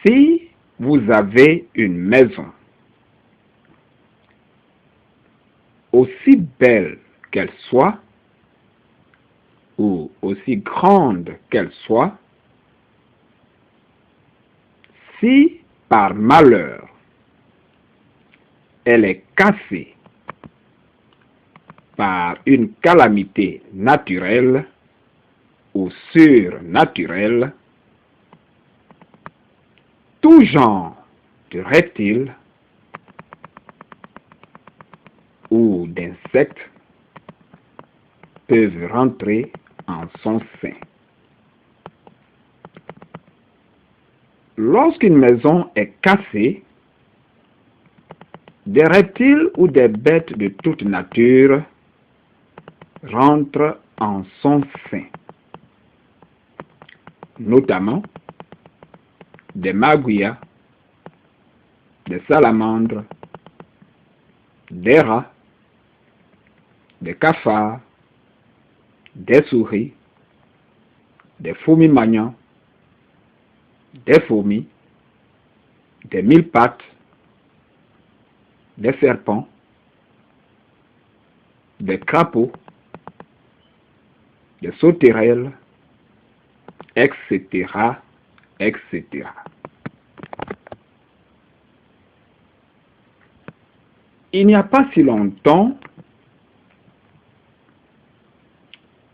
Si vous avez une maison, aussi belle qu'elle soit, ou aussi grande qu'elle soit, si par malheur elle est cassée par une calamité naturelle ou surnaturelle, tout genre de reptiles ou d'insectes peuvent rentrer en son sein. Lorsqu'une maison est cassée, des reptiles ou des bêtes de toute nature rentrent en son sein, notamment des magouillas, des salamandres, des rats, des cafards, des souris, des fourmis magnans, des fourmis, des mille-pattes, des serpents, des crapauds, des sauterelles, etc., etc. Il n'y a pas si longtemps,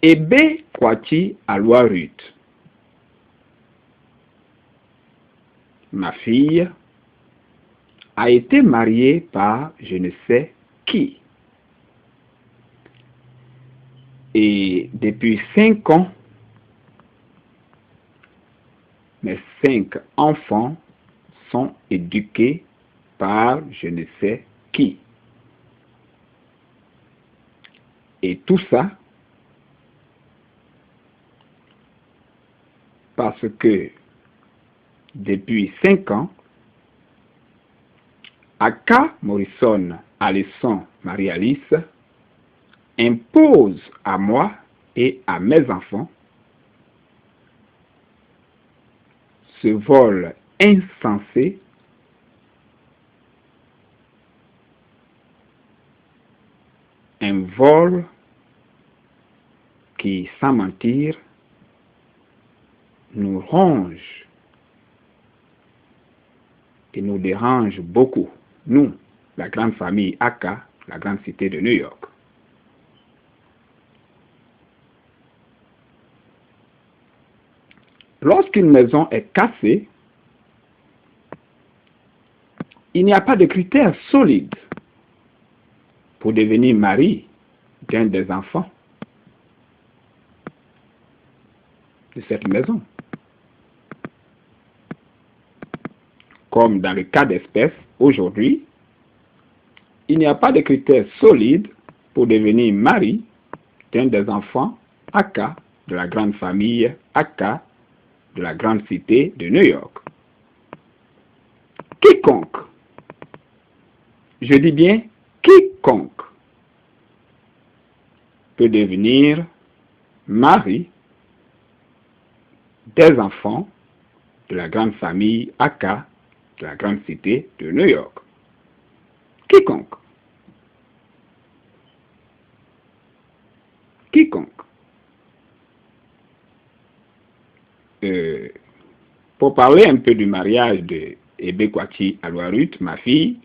Ebe Kwati Alwarut, ma fille, a été mariée par je ne sais qui. Et depuis 5 ans, mes 5 enfants sont éduqués par je ne sais qui. Et tout ça parce que depuis 5 ans, Aka Morrison Alison Marie-Alice impose à moi et à mes enfants ce vol insensé un vol qui, sans mentir, nous ronge et nous dérange beaucoup, nous, la grande famille Aka, la grande cité de New York. Lorsqu'une maison est cassée, il n'y a pas de critères solides pour devenir mari d'un des enfants de cette maison. Comme dans le cas d'espèce, aujourd'hui, il n'y a pas de critères solides pour devenir mari d'un des enfants Aka de la grande famille Aka de la grande cité de New York. Quiconque, je dis bien quiconque, peut devenir mari des enfants de la grande famille Aka de la grande cité de New York. Quiconque. Quiconque. Pour parler un peu du mariage de Ebe Kwati Alwarut, ma fille,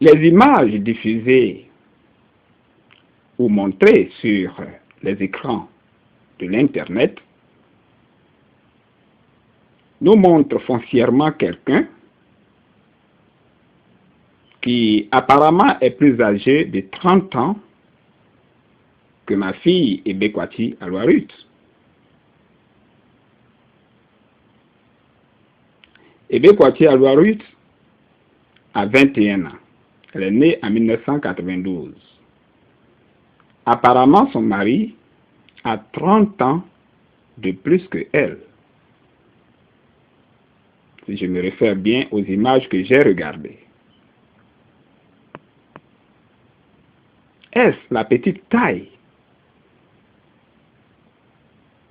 les images diffusées ou montrées sur les écrans de l'Internet nous montrent foncièrement quelqu'un qui apparemment est plus âgé de 30 ans que ma fille Ebe Kwati Alwarut. Ebe Kwati Alwarut a 21 ans. Elle est née en 1992. Apparemment, son mari a 30 ans de plus que elle. Si je me réfère bien aux images que j'ai regardées. Est-ce la petite taille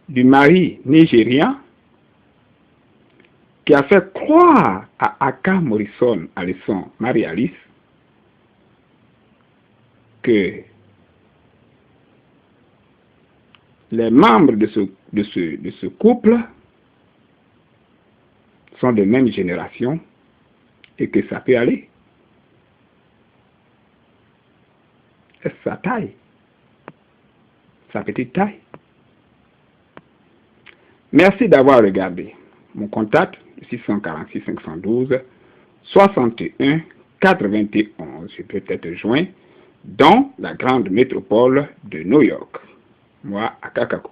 du mari nigérian qui a fait croire à Aka Morrison Allison Marie-Alice que les membres de ce couple sont de même génération et que ça peut aller. Est-ce sa taille? Sa petite taille? Merci d'avoir regardé. Mon contact 646 512 61 91. Je peux être joint dans la grande métropole de New York. Moi, à Kakako.